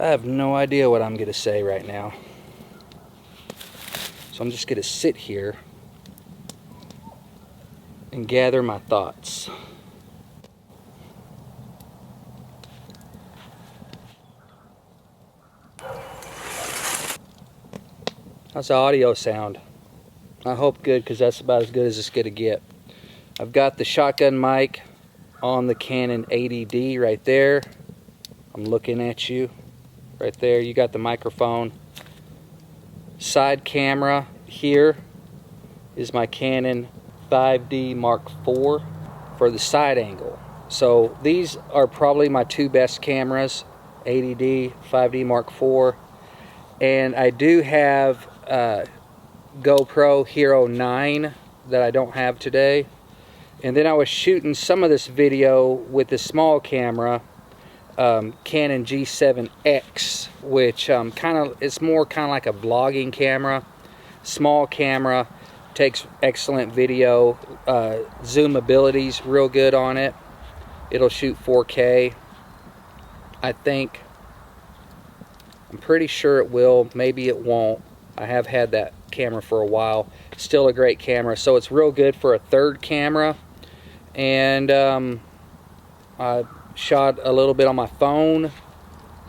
I have no idea what I'm going to say right now. So I'm just going to sit here and gather my thoughts. How's the audio sound? I hope good, because that's about as good as it's going to get. I've got the shotgun mic on the Canon 80D right there. I'm looking at you right there. You got the microphone. Side camera here is my Canon 5D Mark IV for the side angle. So these are probably my two best cameras, 80D, 5D Mark IV. And I do have GoPro Hero 9 that I don't have today. And then I was shooting some of this video with the small camera, Canon G7X, which it's more kind of like a vlogging camera. Small camera, takes excellent video. Zoom ability's real good on it. It'll shoot 4K. I think. I'm pretty sure it will. Maybe it won't. I have had that camera for a while. Still a great camera. So it's real good for a third camera. And I shot a little bit on my phone.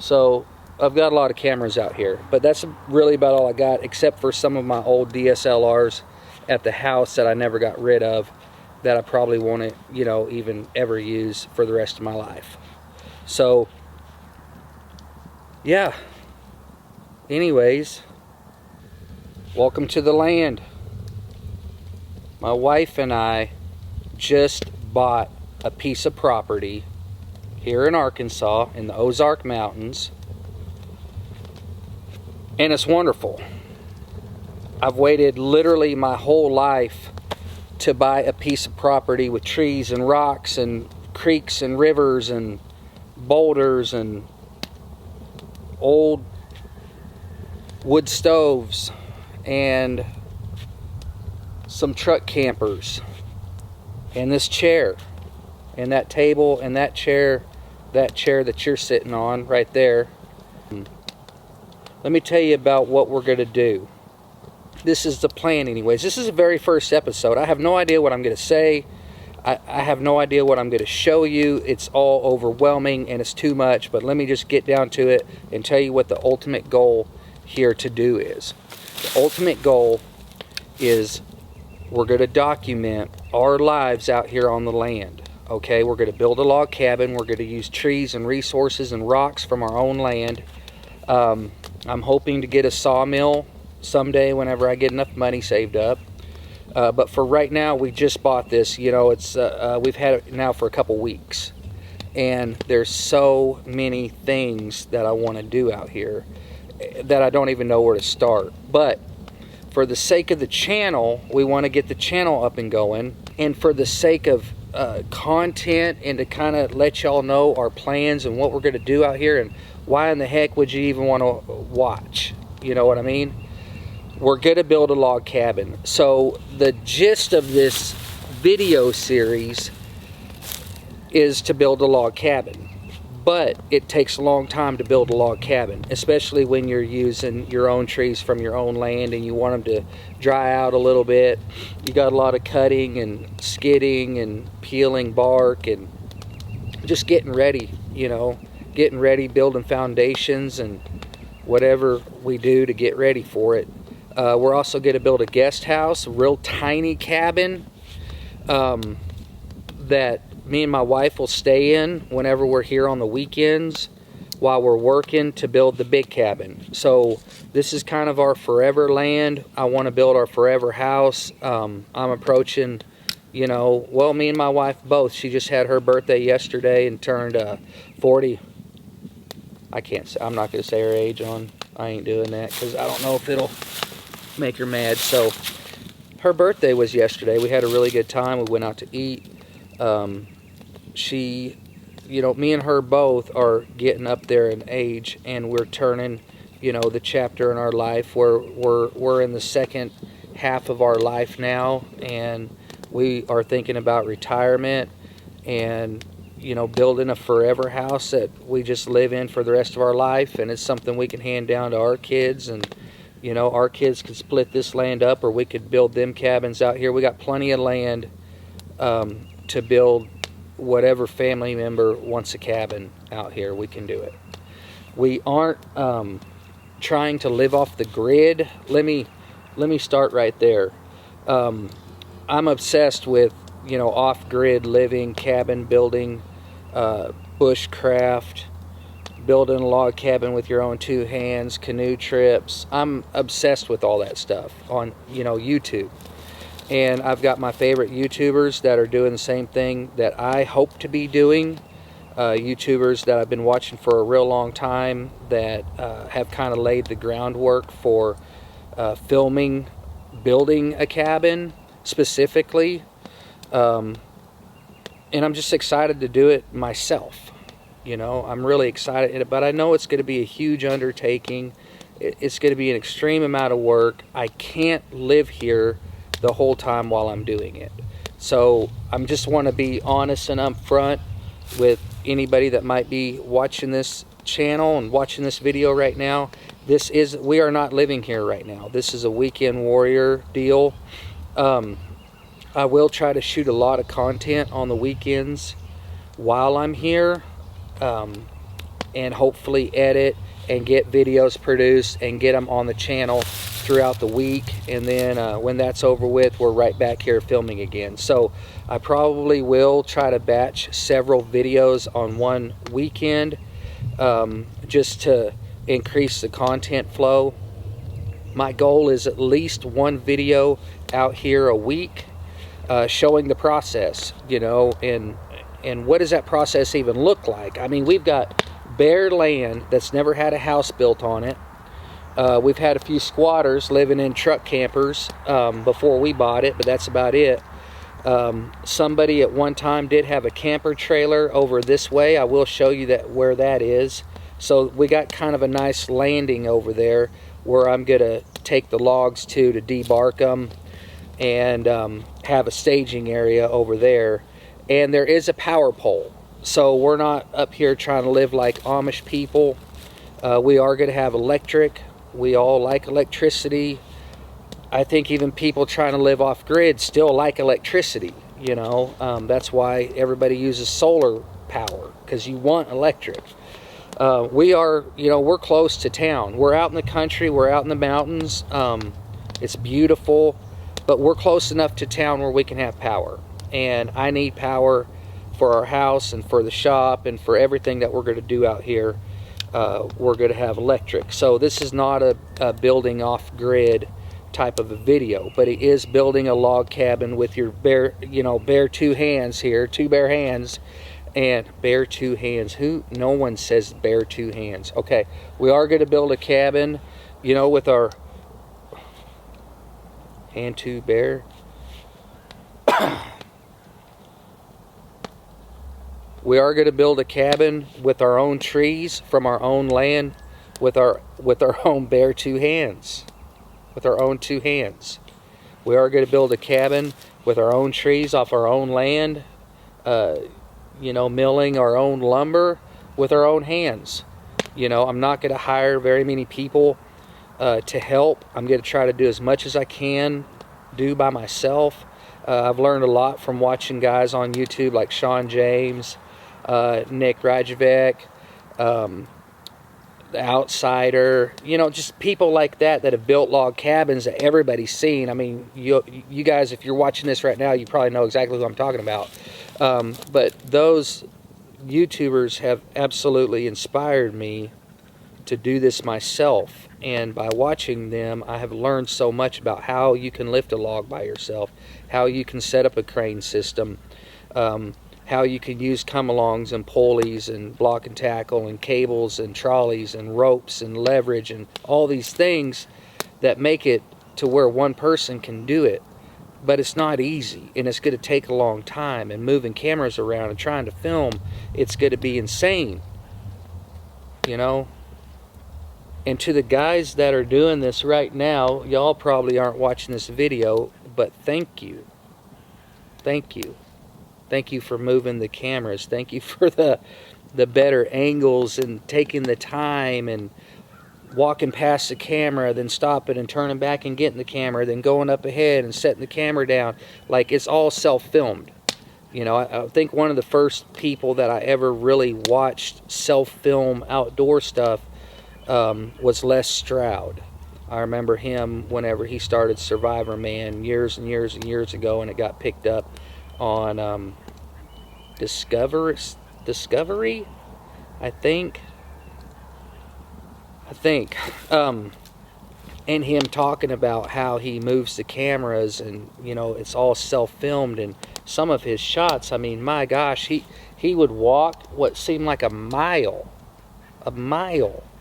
So I've got a lot of cameras out here. But that's really about all I got, except for some of my old DSLRs at the house that I never got rid of, that I probably won't, even ever use for the rest of my life. So, yeah. Anyways, welcome to the land. My wife and I just bought a piece of property here in Arkansas in the Ozark Mountains, and it's wonderful. I've waited literally my whole life to buy a piece of property with trees and rocks and creeks and rivers and boulders and old wood stoves and some truck campers and this chair and that table and that chair that you're sitting on right there. Let me tell you about what we're going to do. This is the plan anyways. This is the very first episode. I have no idea what I'm going to say. I have no idea what I'm going to show you. It's all overwhelming and it's too much, but let me just get down to it and tell you what the ultimate goal here to do is. The ultimate goal is we're going to document our lives out here on the land. Okay, we're going to build a log cabin. We're going to use trees and resources and rocks from our own land. I'm hoping to get a sawmill someday whenever I get enough money saved up. But for right now, we just bought this. It's we've had it now for a couple weeks. And there's so many things that I want to do out here that I don't even know where to start. But for the sake of the channel, we want to get the channel up and going. And for the sake of content and to kind of let y'all know our plans and what we're going to do out here and why in the heck would you even want to watch? You know what I mean? We're going to build a log cabin. So the gist of this video series is to build a log cabin. But it takes a long time to build a log cabin, especially when you're using your own trees from your own land and you want them to dry out a little bit. You got a lot of cutting and skidding and peeling bark and just getting ready, getting ready, building foundations and whatever we do to get ready for it. We're also going to build a guest house, a real tiny cabin that me and my wife will stay in whenever we're here on the weekends while we're working to build the big cabin. So this is kind of our forever land. I want to build our forever house. I'm approaching, me and my wife both. She just had her birthday yesterday and turned 40. I'm not going to say her age I ain't doing that because I don't know if it'll make her mad. So her birthday was yesterday. We had a really good time. We went out to eat. Me and her both are getting up there in age, and we're turning, the chapter in our life where we're in the second half of our life now, and we are thinking about retirement, and building a forever house that we just live in for the rest of our life, and it's something we can hand down to our kids, and our kids could split this land up, or we could build them cabins out here. We got plenty of land to build whatever family member wants a cabin out here. We can do it. We aren't trying to live off the grid. Let me start right there. I'm obsessed with off-grid living, cabin building, bushcraft, building a log cabin with your own 2 hands, canoe trips. I'm obsessed with all that stuff on YouTube. And I've got my favorite YouTubers that are doing the same thing that I hope to be doing. YouTubers that I've been watching for a real long time that have kind of laid the groundwork for filming, building a cabin specifically. And I'm just excited to do it myself. I'm really excited, but I know it's going to be a huge undertaking. It's going to be an extreme amount of work. I can't live here the whole time while I'm doing it. So I just want to be honest and upfront with anybody that might be watching this channel and watching this video right now. We are not living here right now. This is a weekend warrior deal. I will try to shoot a lot of content on the weekends while I'm here, and hopefully edit and get videos produced and get them on the channel throughout the week. And then when that's over with, we're right back here filming again. So I probably will try to batch several videos on one weekend, just to increase the content flow. My goal is at least one video out here a week, showing the process, and what does that process even look like? I mean, we've got bare land that's never had a house built on it. We've had a few squatters living in truck campers before we bought it, but that's about it. Somebody at one time did have a camper trailer over this way. I will show you where that is. So we got kind of a nice landing over there where I'm gonna take the logs to debark them, and have a staging area over there. And there is a power pole, so we're not up here trying to live like Amish people. We are going to have electric. We all like electricity. I think even people trying to live off grid still like electricity. That's why everybody uses solar power, because you want electric. We're close to town. We're out in the country. We're out in the mountains. It's beautiful, but we're close enough to town where we can have power. And I need power for our house and for the shop and for everything that we're going to do out here. We're going to have electric. So this is not a building off-grid type of a video, but it is building a log cabin with your bare 2 hands here, 2 bare hands, and bare 2 hands. No one says bare 2 hands. Okay, we are going to build a cabin, with our hand 2 bare. We are going to build a cabin with our own trees from our own land, with our own bare 2 hands. With our own 2 hands. We are going to build a cabin with our own trees off our own land, milling our own lumber with our own hands. I'm not going to hire very many people to help. I'm going to try to do as much as I can do by myself. I've learned a lot from watching guys on YouTube like Sean James, Nick Rajavec, The Outsider, just people like that have built log cabins that everybody's seen. I mean, you guys, if you're watching this right now, you probably know exactly who I'm talking about. But those YouTubers have absolutely inspired me to do this myself. And by watching them, I have learned so much about how you can lift a log by yourself, how you can set up a crane system, how you can use come-alongs and pulleys and block and tackle and cables and trolleys and ropes and leverage and all these things that make it to where one person can do it. But it's not easy, and it's going to take a long time, and moving cameras around and trying to film, it's going to be insane, And to the guys that are doing this right now, y'all probably aren't watching this video, but thank you. Thank you. Thank you for moving the cameras. Thank you for the better angles and taking the time and walking past the camera, then stopping and turning back and getting the camera, then going up ahead and setting the camera down. Like, it's all self-filmed. You know, I think one of the first people that I ever really watched self-film outdoor stuff was Les Stroud. I remember him whenever he started Survivor Man years and years and years ago, and it got picked up on Discovery, I think. And him talking about how he moves the cameras, and you know, it's all self-filmed. And some of his shots, I mean, my gosh, he would walk what seemed like a mile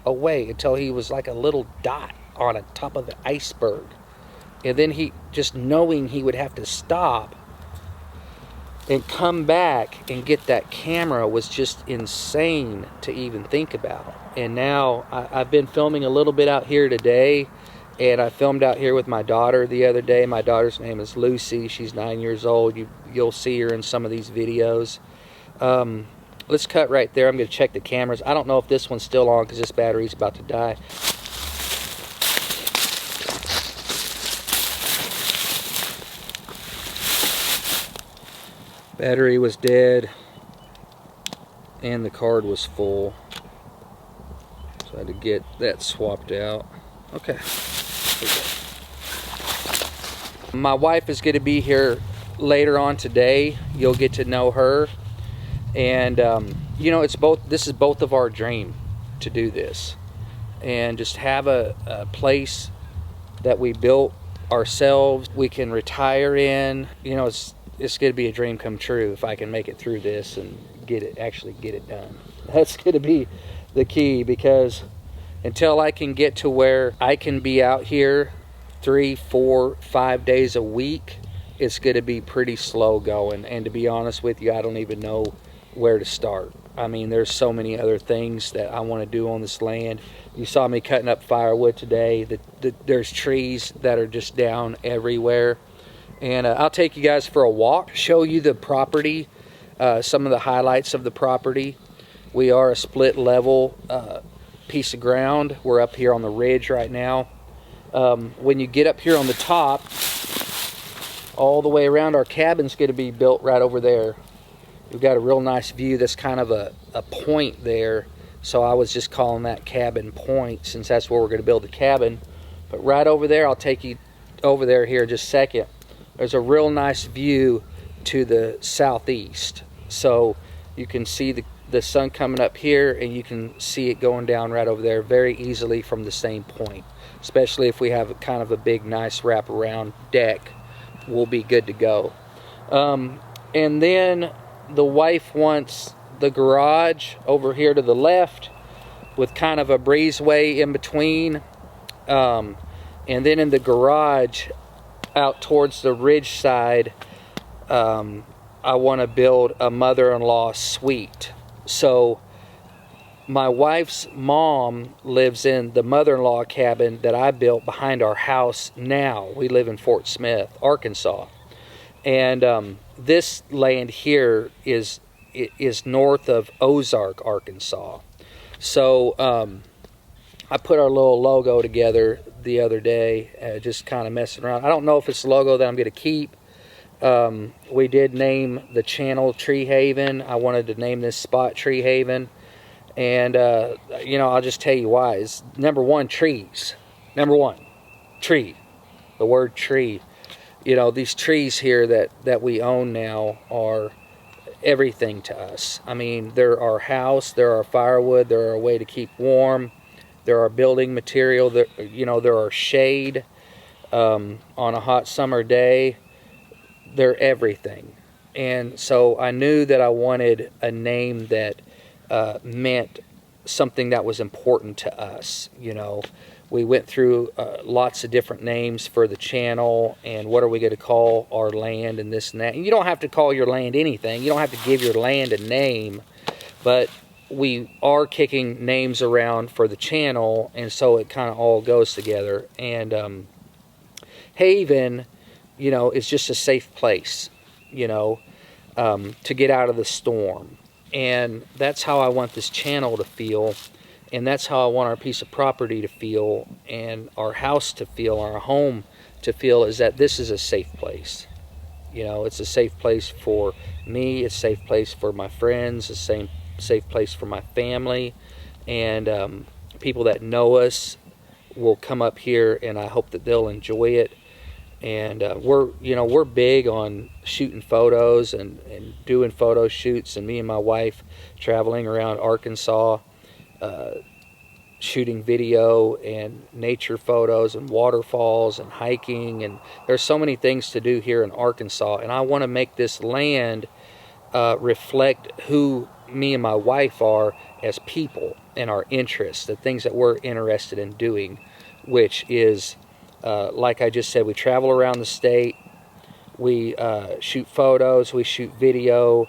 away until he was like a little dot on the top of the iceberg, and then he, just knowing he would have to stop and come back and get that camera was just insane to even think about. And now I've been filming a little bit out here today, and I filmed out here with my daughter the other day. My daughter's name is Lucy. She's 9 years old. You'll see her in some of these videos. Let's cut right there. I'm going to check the cameras. I don't know if this one's still on because this battery's about to die. Battery was dead and the card was full, so I had to get that swapped out. Okay. My wife is going to be here later on today. You'll get to know her, and you know, this is both of our dream to do this, and just have a place that we built ourselves, we can retire in. You know, it's going to be a dream come true if I can make it through this and actually get it done. That's going to be the key, because until I can get to where I can be out here 3, 4, 5 days a week, it's going to be pretty slow going. And to be honest with you, I don't even know where to start. I mean, there's so many other things that I want to do on this land. You saw me cutting up firewood today. There's trees that are just down everywhere. And I'll take you guys for a walk, show you the property, some of the highlights of the property. We are a split level piece of ground. We're up here on the ridge right now. When you get up here on the top, all the way around, our cabin's going to be built right over there. We've got a real nice view. That's kind of a point there, so I was just calling that cabin point, since that's where we're going to build the cabin. But right over there, I'll take you over there here in just a second. There's a real nice view to the southeast, so you can see the sun coming up here, and you can see it going down right over there very easily from the same point. Especially if we have kind of a big, nice wraparound deck, we'll be good to go. And then the wife wants the garage over here to the left with kind of a breezeway in between. And then in the garage out towards the ridge side, I want to build a mother-in-law suite. So my wife's mom lives in the mother-in-law cabin that I built behind our house now. We live in Fort Smith, Arkansas. And this land here is north of Ozark, Arkansas. So I put our little logo together the other day, just kind of messing around. I don't know if it's a logo that I'm going to keep. We did name the channel Tree Haven. I wanted to name this spot Tree Haven. And, you know, I'll just tell you why. It's number one, trees. Number one, tree. The word tree. You know, these trees here that we own now are everything to us. I mean, they're our house, they're our firewood, they're our way to keep warm, they're our building material, you know, they're our shade on a hot summer day. They're everything. And so I knew that I wanted a name that meant something that was important to us. You know, we went through lots of different names for the channel, and what are we going to call our land and this and that. And you don't have to call your land anything. You don't have to give your land a name, but we are kicking names around for the channel, and so it kind of all goes together. And Haven, you know, is just a safe place. You know, to get out of the storm. And that's how I want this channel to feel, and that's how I want our piece of property to feel, and our house to feel, our home to feel, is that this is a safe place. You know, it's a safe place for me, it's a safe place for my friends, it's a safe place for my family, and people that know us will come up here, and I hope that they'll enjoy it. And we're big on shooting photos and doing photo shoots, and me and my wife traveling around Arkansas, shooting video and nature photos and waterfalls and hiking, and there's so many things to do here in Arkansas, and I want to make this land reflect who me and my wife are as people and our interests, the things that we're interested in doing, which is like I just said, we travel around the state, we shoot photos, we shoot video,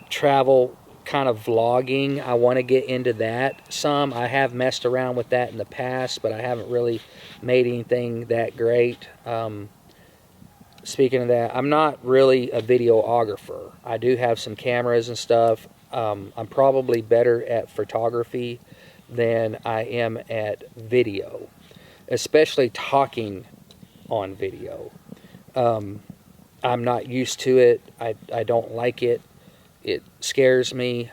travel, kind of vlogging. I want to get into that some. I have messed around with that in the past, but I haven't really made anything that great. Speaking of that, I'm not really a videographer. I do have some cameras and stuff. I'm probably better at photography than I am at video, especially talking on video. I'm not used to it. I don't like it. It scares me.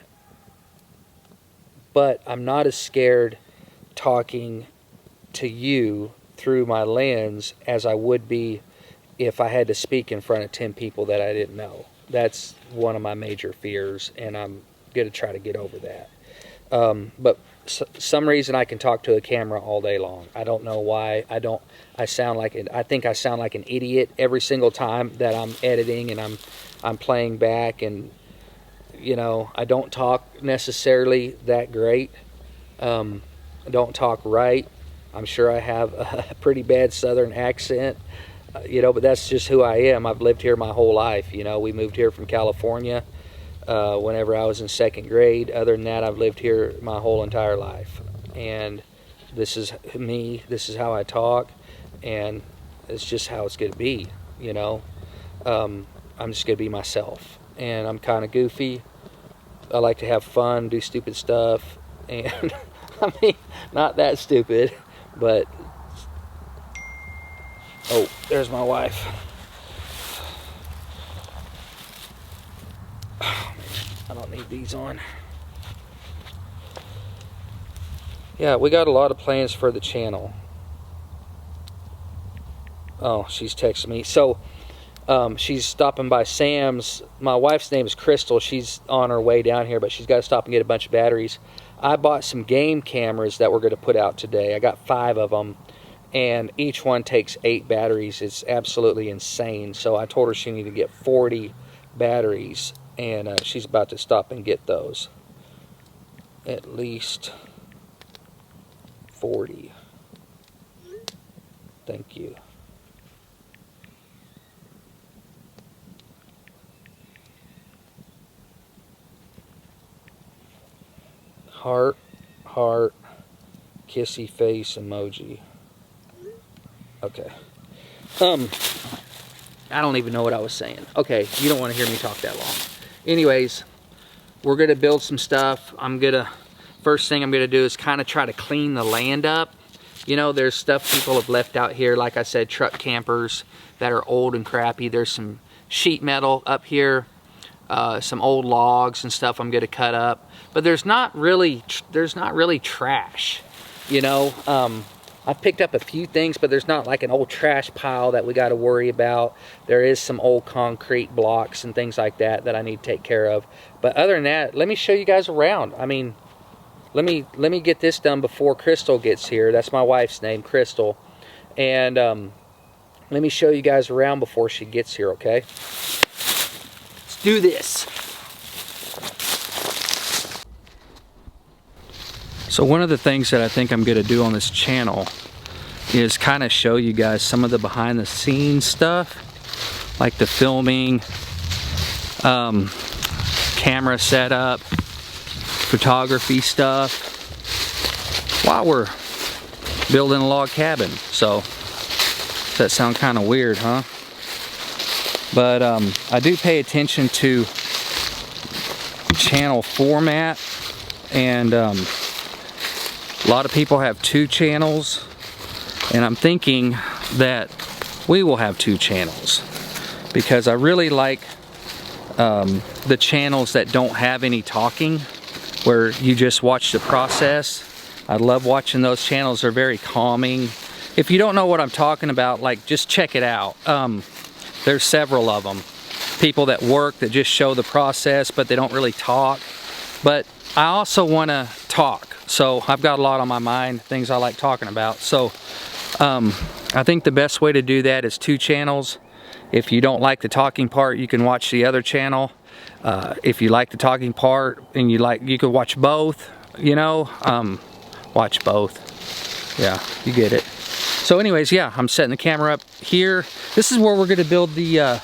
But I'm not as scared talking to you through my lens as I would be if I had to speak in front of 10 people that I didn't know. That's one of my major fears, and I'm going to try to get over that. But some reason I can talk to a camera all day long. I don't know why. I sound like I think I sound like an idiot every single time that I'm editing and I'm playing back, and you know, I don't talk necessarily that great. I don't talk right. I'm sure I have a pretty bad southern accent, you know, but that's just who I am. I've lived here my whole life. You know, we moved here from California whenever I was in 2nd grade. Other than that, I've lived here my whole entire life, and this is me, this is how I talk, and it's just how it's going to be, you know. I'm just going to be myself, and I'm kind of goofy. I like to have fun, do stupid stuff, and I mean, not that stupid, but oh, there's my wife. I don't need these on. Yeah, we got a lot of plans for the channel. Oh, she's texting me. So, she's stopping by Sam's. My wife's name is Crystal. She's on her way down here, but she's got to stop and get a bunch of batteries. I bought some game cameras that we're going to put out today. I got 5 of them, and each one takes 8 batteries. It's absolutely insane. So I told her she needed to get 40 batteries, and she's about to stop and get those. At least 40. Thank you. Heart, heart, kissy face emoji. Okay. I don't even know what I was saying. Okay, you don't want to hear me talk that long. Anyways, we're going to build some stuff. First thing I'm going to do is kind of try to clean the land up. You know, there's stuff people have left out here. Like I said, truck campers that are old and crappy. There's some sheet metal up here. Some old logs and stuff I'm going to cut up, but there's not really trash, you know. I picked up a few things, but there's not like an old trash pile that we got to worry about. There is some old concrete blocks and things like that that I need to take care of, but other than that, let me show you guys around. I mean, let me get this done before Crystal gets here. That's my wife's name, Crystal, and let me show you guys around before she gets here, okay? Do this. So one of the things that I think I'm going to do on this channel is kind of show you guys some of the behind the scenes stuff, like the filming, camera setup, photography stuff, while we're building a log cabin. So does that sound kind of weird, huh? But I do pay attention to channel format, and a lot of people have 2 channels, and I'm thinking that we will have 2 channels because I really like the channels that don't have any talking, where you just watch the process. I love watching those channels. They're very calming. If you don't know what I'm talking about, like, just check it out. There's several of them. People that work that just show the process, but they don't really talk. But I also want to talk, so I've got a lot on my mind, things I like talking about. So I think the best way to do that is 2 channels. If you don't like the talking part, you can watch the other channel. If you like the talking part and you could watch both, you know, watch both. Yeah, you get it. So anyways, yeah, I'm setting the camera up here. This is where we're gonna build the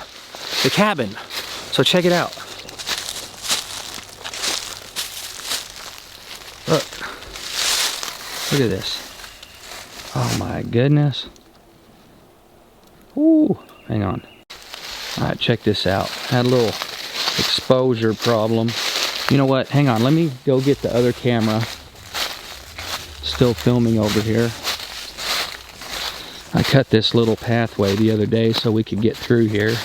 cabin. So check it out. Look at this. Oh my goodness. Ooh, hang on. All right, check this out. Had a little exposure problem. You know what? Hang on, let me go get the other camera. Still filming over here. I cut this little pathway the other day so we could get through here.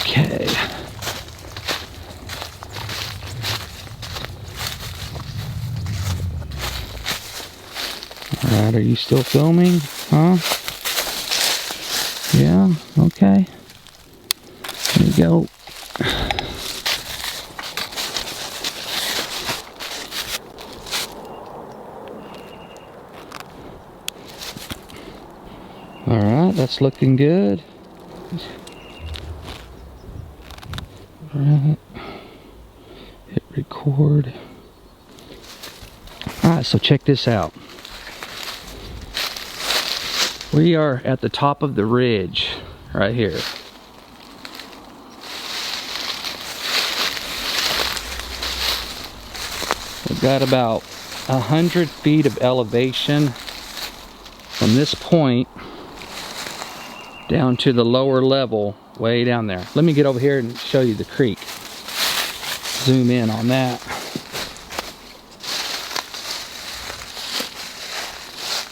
Okay. Alright, are you still filming? Huh? Yeah? Okay. There you go. Alright, that's looking good. Alright. Hit record. Alright, so check this out. We are at the top of the ridge right here. We've got about 100 feet of elevation from this point down to the lower level, way down there. Let me get over here and show you the creek. Zoom in on that.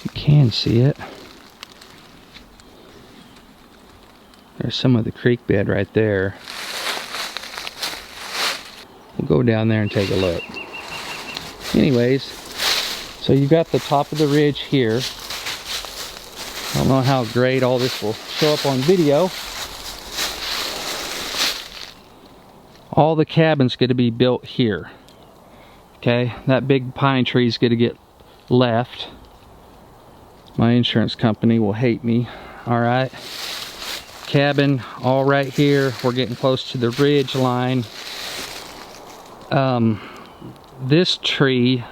You can see it. There's some of the creek bed right there. We'll go down there and take a look. Anyways, so you've got the top of the ridge here. I don't know how great all this will show up on video. All the cabin's going to be built here. Okay, that big pine tree is going to get left. My insurance company will hate me. Alright. Cabin all right here. We're getting close to the ridge line. This tree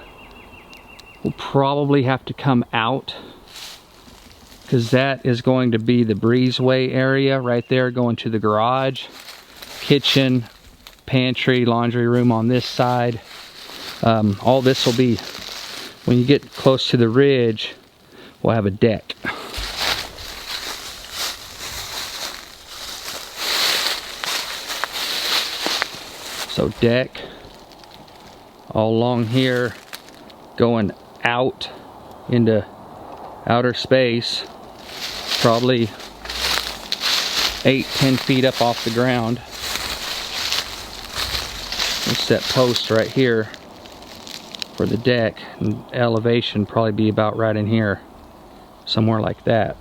will probably have to come out, because that is going to be the breezeway area right there going to the garage, kitchen, pantry, laundry room on this side. All this will be, when you get close to the ridge, we'll have a deck. So deck all along here, going out into outer space, probably 8-10 feet up off the ground. We'll set posts right here for the deck, and elevation probably be about right in here, somewhere like that.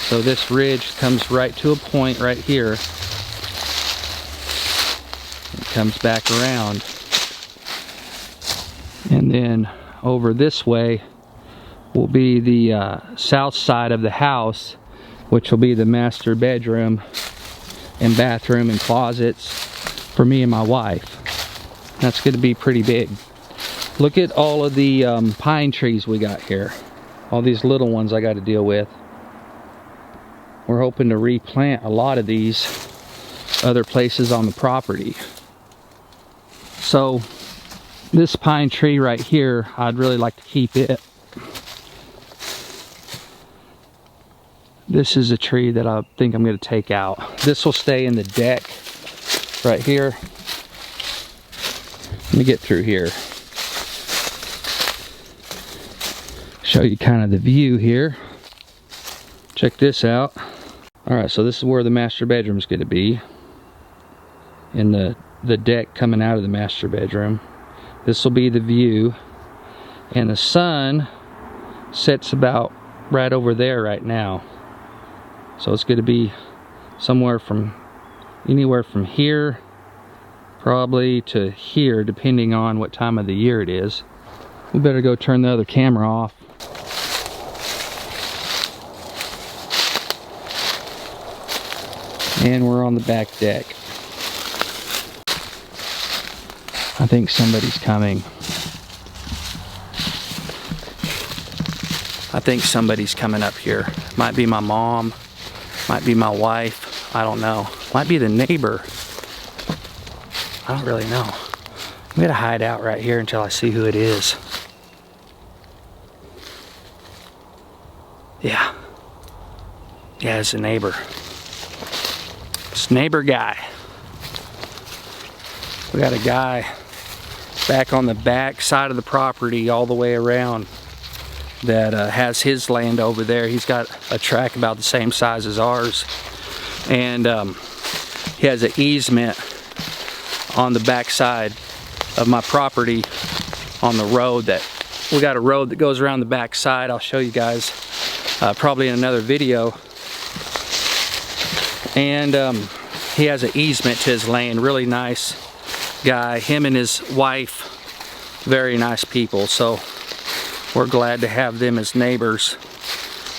So this ridge comes right to a point right here. It comes back around, and then over this way will be the south side of the house, which will be the master bedroom and bathroom and closets for me and my wife. That's going to be pretty big. Look at all of the pine trees we got here. All these little ones I got to deal with. We're hoping to replant a lot of these other places on the property. So this pine tree right here, I'd really like to keep it. This is a tree that I think I'm going to take out. This will stay in the deck right here. Let me get through here. Show you kind of the view here. Check this out. Alright, so this is where the master bedroom is going to be. In the deck coming out of the master bedroom. This will be the view. And the sun sets about right over there right now. So it's going to be anywhere from here probably to here, depending on what time of the year it is. We better go turn the other camera off. And we're on the back deck. I think somebody's coming. I think somebody's coming up here. Might be my mom, might be my wife, I don't know. Might be the neighbor. I don't really know. I'm gonna hide out right here until I see who it is. Yeah. Yeah, it's a neighbor. It's neighbor guy. We got a guy back on the back side of the property all the way around that has his land over there. He's got a tract about the same size as ours, and he has an easement on the back side of my property on the road. That we got a road that goes around the back side. I'll show you guys probably in another video. And he has an easement to his land. Really nice guy. Him and his wife, very nice people. So we're glad to have them as neighbors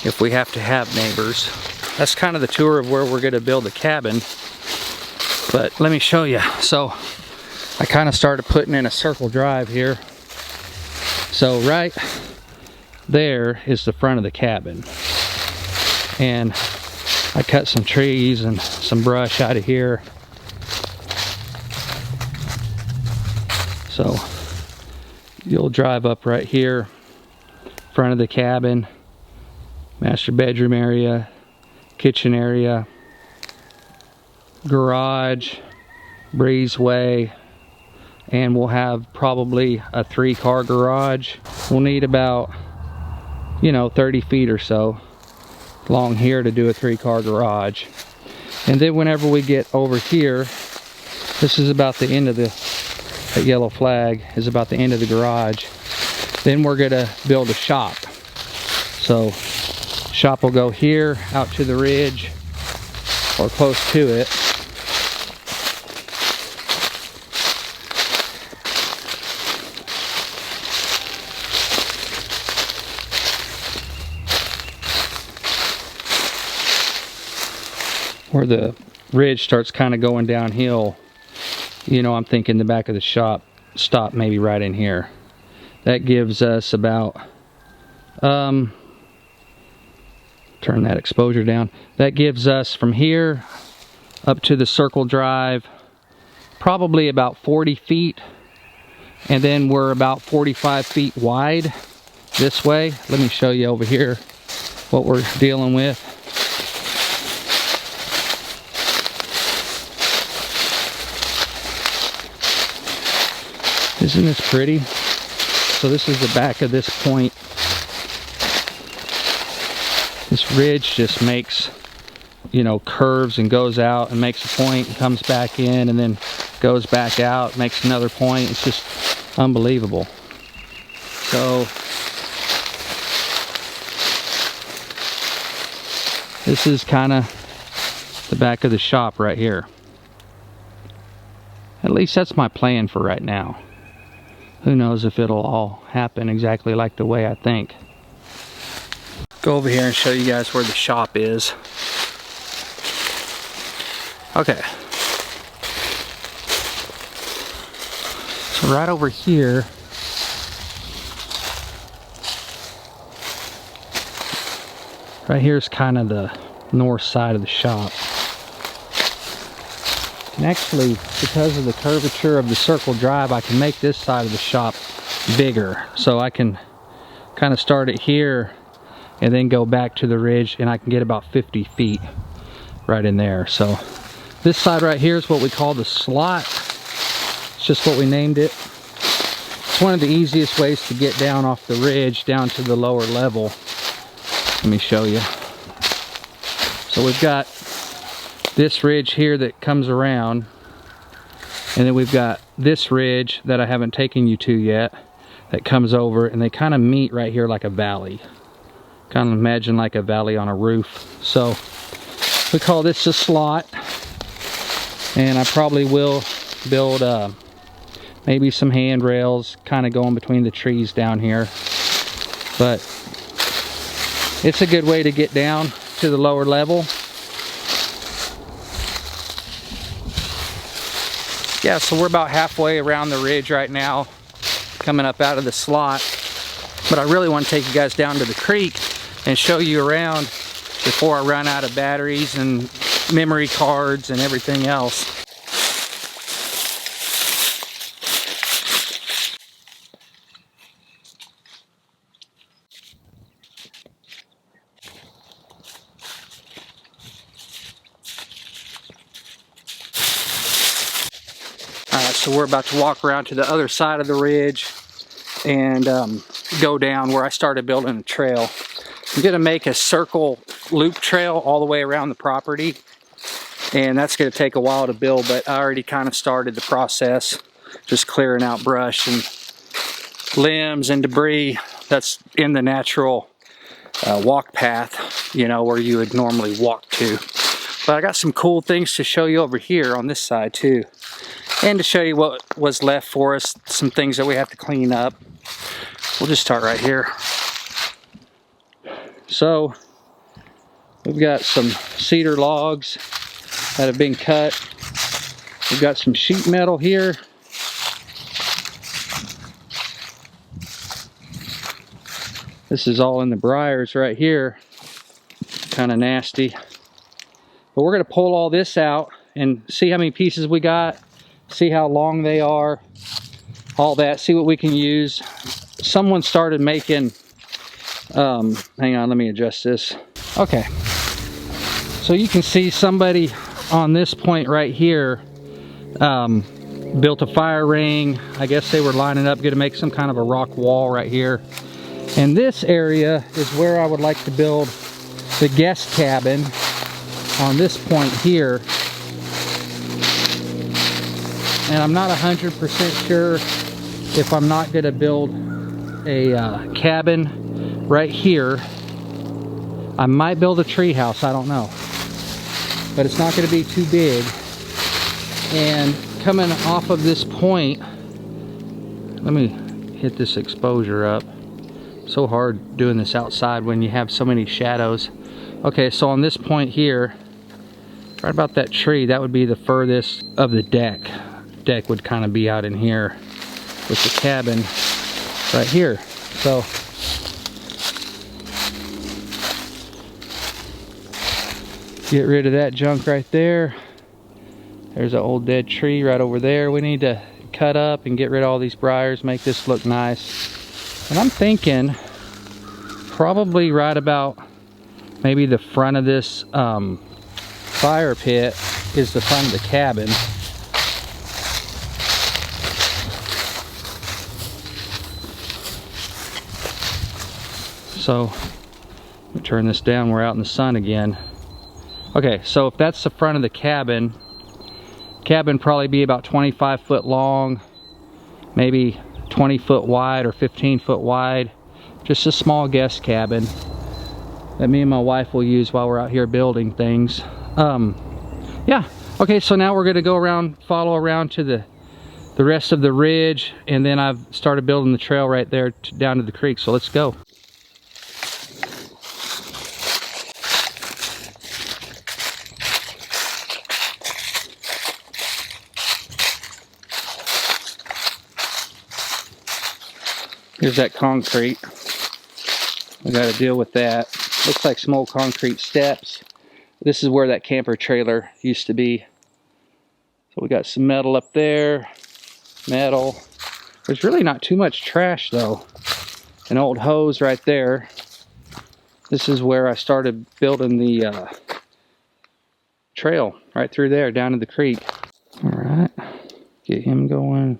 if we have to have neighbors. That's kind of the tour of where we're going to build the cabin. But let me show you. So I kind of started putting in a circle drive here. So right there is the front of the cabin. And I cut some trees and some brush out of here. So you'll drive up right here, front of the cabin, master bedroom area, kitchen area, garage, breezeway, and we'll have probably a 3-car garage. We'll need about, 30 feet or so long here to do a 3-car garage. And then whenever we get over here, this is about the end of that yellow flag is about the end of the garage. Then we're gonna build a shop. So shop will go here out to the ridge or close to it. Where the ridge starts kind of going downhill, I'm thinking the back of the shop stop maybe right in here. That gives us about, turn that exposure down. That gives us from here up to the circle drive probably about 40 feet. And then we're about 45 feet wide this way. Let me show you over here what we're dealing with. Isn't this pretty? So this is the back of this point. This ridge just makes, curves and goes out and makes a point and comes back in and then goes back out, makes another point. It's just unbelievable. So this is kind of the back of the shop right here. At least that's my plan for right now. Who knows if it'll all happen exactly like the way I think. Go over here and show you guys where the shop is. Okay. So right over here, right here is kind of the north side of the shop. And actually, because of the curvature of the circle drive, I can make this side of the shop bigger. So I can kind of start it here and then go back to the ridge, and I can get about 50 feet right in there. So this side right here is what we call the slot. It's just what we named it. It's one of the easiest ways to get down off the ridge down to the lower level. Let me show you. So we've got this ridge here that comes around, and then we've got this ridge that I haven't taken you to yet that comes over, and they kind of meet right here like a valley. Kind of imagine like a valley on a roof. So we call this a slot, and I probably will build maybe some handrails kind of going between the trees down here. But it's a good way to get down to the lower level. Yeah, so we're about halfway around the ridge right now, coming up out of the slot. But I really want to take you guys down to the creek and show you around before I run out of batteries and memory cards and everything else. So we're about to walk around to the other side of the ridge and go down where I started building a trail. I'm gonna make a circle loop trail all the way around the property, and that's gonna take a while to build, but I already kind of started the process, just clearing out brush and limbs and debris that's in the natural walk path, you know, where you would normally walk to. But I got some cool things to show you over here on this side too. And to show you what was left for us, some things that we have to clean up. We'll just start right here. So, we've got some cedar logs that have been cut. We've got some sheet metal here. This is all in the briars right here. Kind of nasty. But we're going to pull all this out and see how many pieces we got. See how long they are, all that, see what we can use. Someone started making, hang on, let me adjust this. Okay, so you can see somebody on this point right here built a fire ring. I guess they were lining up, going to make some kind of a rock wall right here. And this area is where I would like to build the guest cabin on this point here. And I'm not 100% sure if I'm not going to build a cabin right here. I might build a tree house, I don't know. But it's not going to be too big. And coming off of this point, let me hit this exposure up. So hard doing this outside when you have so many shadows. Okay, so on this point here, right about that tree, that would be the furthest of the deck. Deck would kind of be out in here with the cabin right here. So get rid of that junk right there. There's an old dead tree right over there we need to cut up and get rid of all these briars, make this look nice. And I'm thinking probably right about maybe the front of this fire pit is the front of the cabin. So let me turn this down, we're out in the sun again. Okay, so if that's the front of the cabin probably be about 25 foot long, maybe 20 foot wide or 15 foot wide. Just a small guest cabin that me and my wife will use while we're out here building things. Yeah, okay, so now we're gonna go around, follow around to the rest of the ridge, and then I've started building the trail right there down to the creek, so let's go. Here's that concrete. I got to deal with that. Looks like some old concrete steps. This is where that camper trailer used to be. So we got some metal up there. Metal. There's really not too much trash though. An old hose right there. This is where I started building the trail, right through there, down to the creek. All right, get him going.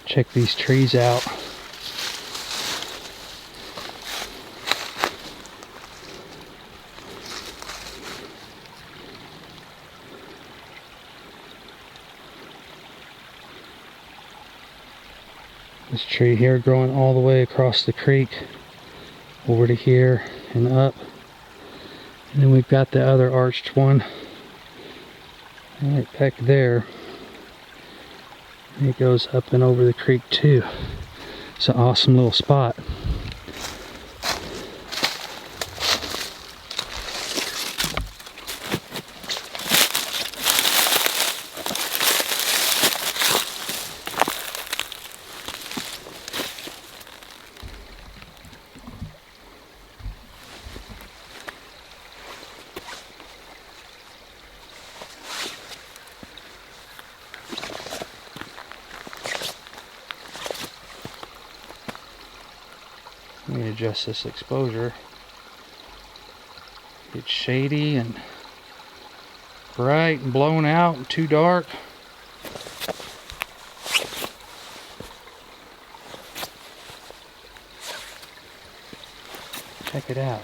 Check these trees out. This tree here growing all the way across the creek over to here and up. And then we've got the other arched one right back there. And it goes up and over the creek too. It's an awesome little spot. Let me adjust this exposure. It's shady and bright and blown out and too dark. Check it out.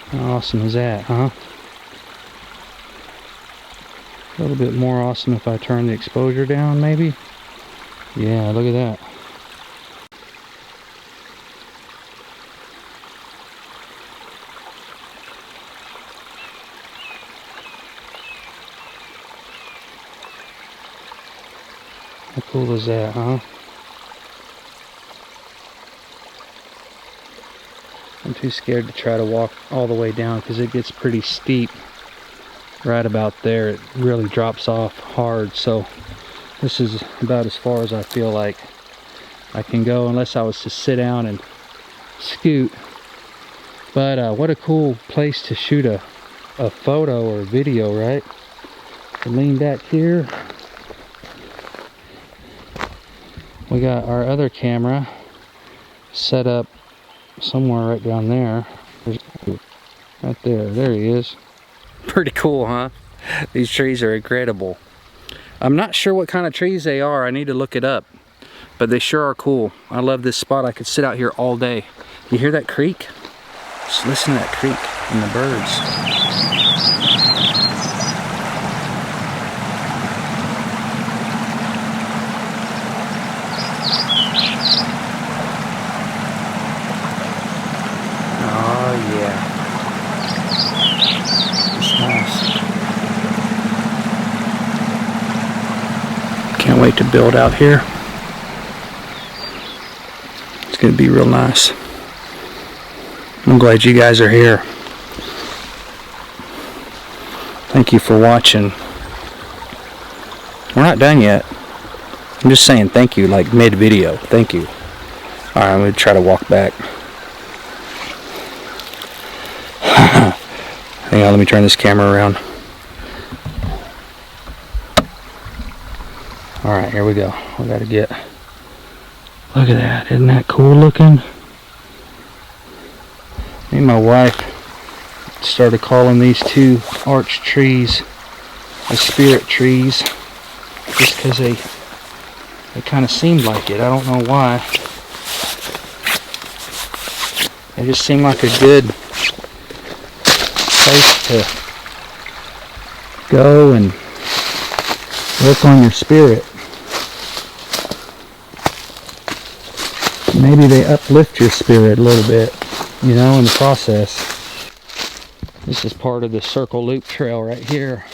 How awesome is that, huh? A little bit more awesome if I turn the exposure down, maybe. Yeah, look at that. How cool is that, huh? I'm too scared to try to walk all the way down because it gets pretty steep. Right about there, it really drops off hard, so this is about as far as I feel like I can go unless I was to sit down and scoot. But what a cool place to shoot a photo or a video, right? So lean back here. We got our other camera set up somewhere right down there. Right there he is. Pretty cool, huh? These trees are incredible. I'm not sure what kind of trees they are. I need to look it up. But they sure are cool. I love this spot. I could sit out here all day. You hear that creek? Just listen to that creek and the birds. Oh yeah. Can't wait to build out here. It's going to be real nice. I'm glad you guys are here. Thank you for watching. We're not done yet. I'm just saying thank you, like mid-video. Thank you. Alright, I'm going to try to walk back. Hang on, let me turn this camera around. Alright, here we go. We gotta get... Look at that. Isn't that cool looking? Me and my wife started calling these two arch trees the spirit trees, just because they kind of seemed like it. I don't know why. They just seem like a good place to go and work on your spirit. Maybe they uplift your spirit a little bit, you know, in the process. This is part of the circle loop trail right here.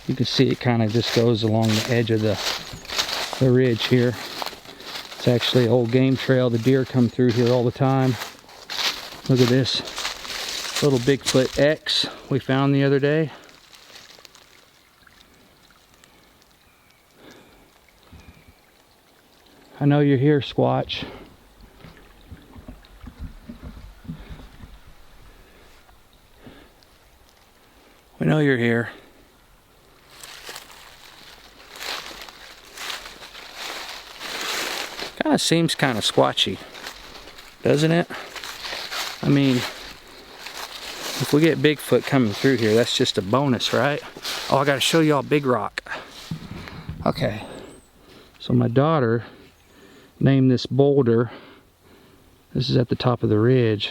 You can see it kind of just goes along the edge of the ridge here. It's actually an old game trail. The deer come through here all the time. Look at this little Bigfoot X we found the other day. I know you're here, Squatch. We know you're here. Kind of seems kind of squatchy, doesn't it? I mean, if we get Bigfoot coming through here, that's just a bonus, right? Oh, I gotta show y'all Big Rock. Okay, so my daughter named this boulder, this is at the top of the ridge.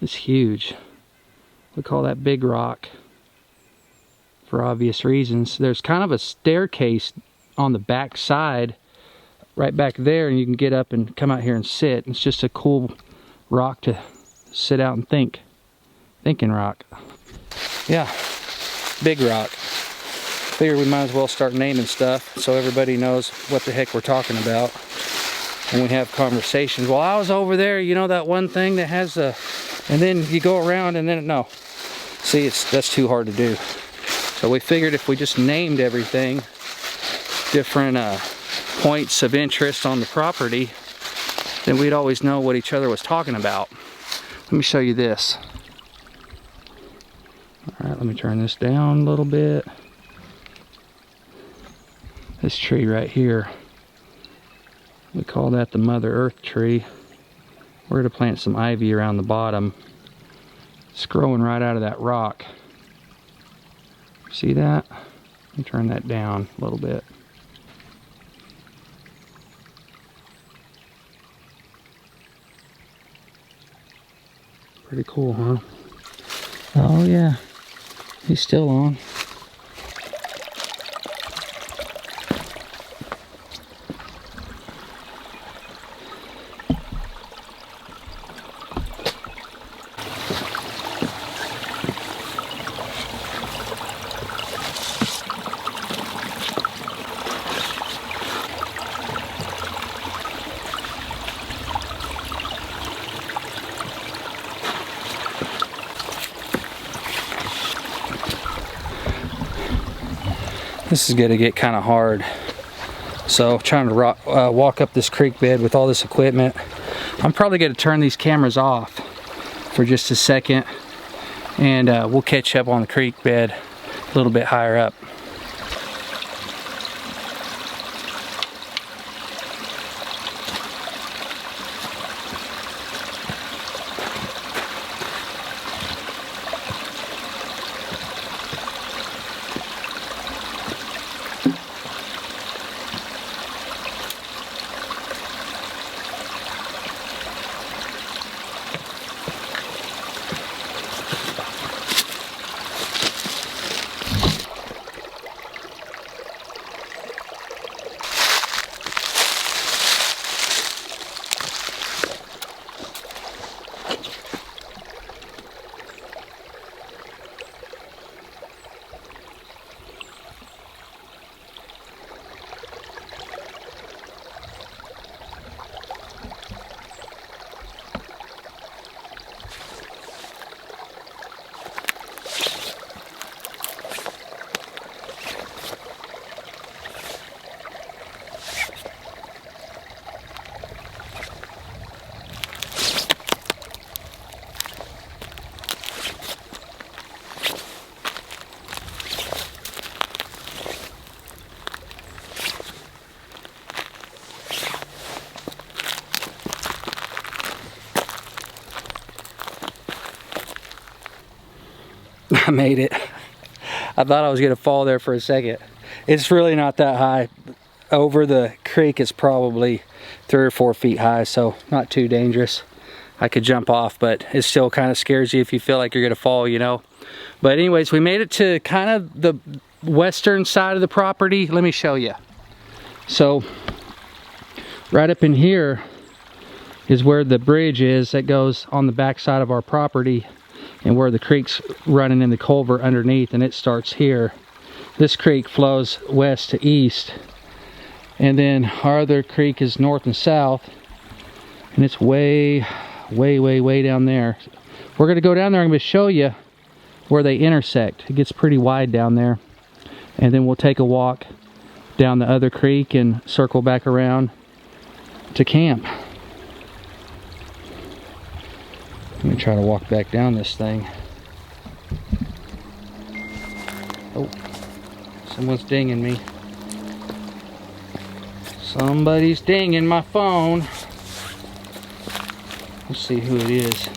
It's huge. We call that Big Rock for obvious reasons. There's kind of a staircase on the back side right back there, and you can get up and come out here and sit. It's just a cool rock to sit out and thinking rock. Yeah, Big Rock. Figure we might as well start naming stuff so everybody knows what the heck we're talking about when we have conversations. Well, I was over there, you know that one thing that has a, and then you go around and then, no. See, that's too hard to do. So we figured if we just named everything, different points of interest on the property, then we'd always know what each other was talking about. Let me show you this. All right, let me turn this down a little bit. This tree right here, we call that the Mother Earth tree. We're going to plant some ivy around the bottom. It's growing right out of that rock. See that? Let me turn that down a little bit. Pretty cool, huh? Oh yeah, he's still on. This is going to get kind of hard. So trying to walk up this creek bed with all this equipment. I'm probably going to turn these cameras off for just a second, and we'll catch up on the creek bed a little bit higher up. I made it. I thought I was gonna fall there for a second. It's really not that high. Over the creek it's probably 3 or 4 feet high, so not too dangerous. I could jump off, but it still kind of scares you if you feel like you're gonna fall, you know. But anyways, we made it to kind of the western side of the property. Let me show you. So right up in here is where the bridge is that goes on the back side of our property, and where the creek's running in the culvert underneath, and it starts here. This creek flows west to east, and then our other creek is north and south, and it's way down there. We're gonna go down there. I'm gonna show you where they intersect. It gets pretty wide down there, and then we'll take a walk down the other creek and circle back around to camp. I'm gonna try to walk back down this thing. Oh, someone's dinging me. Somebody's dinging my phone. Let's see who it is.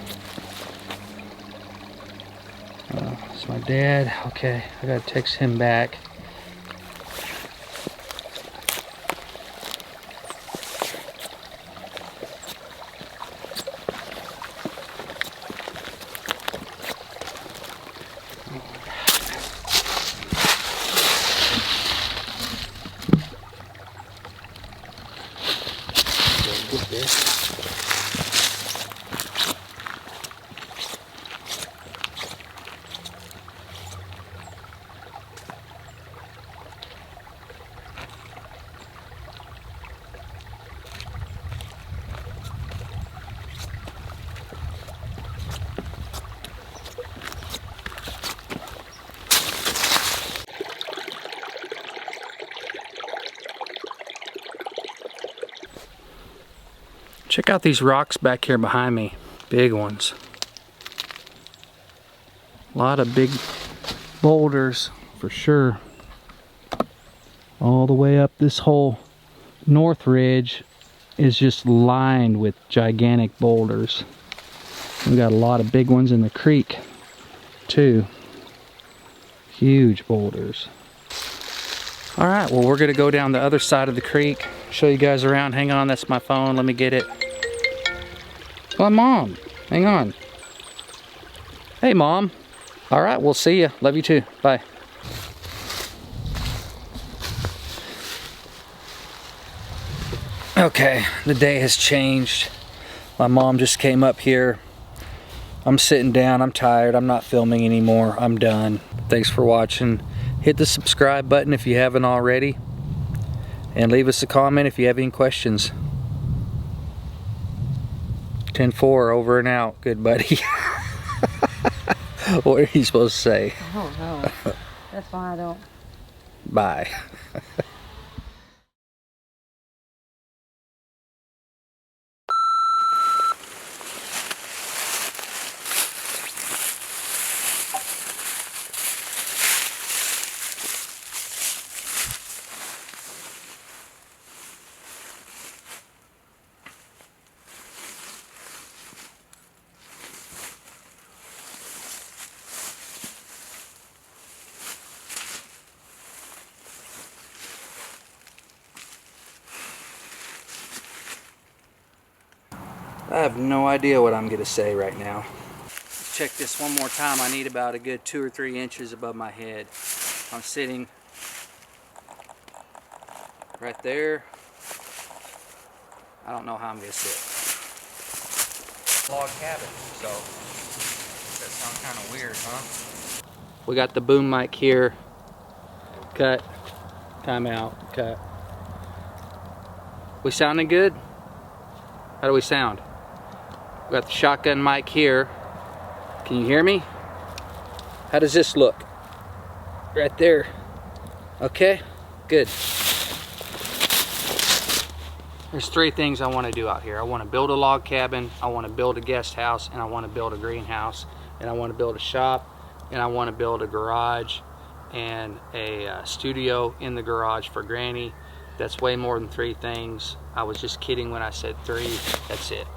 It's my dad. Okay, I gotta text him back. Get this. Check out these rocks back here behind me. Big ones. A lot of big boulders for sure. All the way up this whole north ridge is just lined with gigantic boulders. We got a lot of big ones in the creek too. Huge boulders. All right, well, we're gonna go down the other side of the creek, show you guys around. Hang on, that's my phone, let me get it. Well, Mom, hang on. Hey, Mom. All right, we'll see you. Love you too, bye. Okay, the day has changed. My mom just came up here. I'm sitting down, I'm tired, I'm not filming anymore, I'm done. Thanks for watching. Hit the subscribe button if you haven't already, and leave us a comment if you have any questions. 10-4, over and out. Good buddy. What are you supposed to say? I don't know. That's why I don't. Bye. I have no idea what I'm going to say right now. Let's check this one more time. I need about a good 2 or 3 inches above my head. I'm sitting right there. I don't know how I'm going to sit. Log cabin, so that sounds kind of weird, huh? We got the boom mic here. Cut. Time out. Cut. We sounding good? How do we sound? We got the shotgun mic here. Can you hear me? How does this look? Right there. Okay, good. There's 3 things I want to do out here. I want to build a log cabin, I want to build a guest house, and I want to build a greenhouse, and I want to build a shop, and I want to build a garage and a studio in the garage for Granny. That's way more than 3 things. I was just kidding when I said 3. That's it.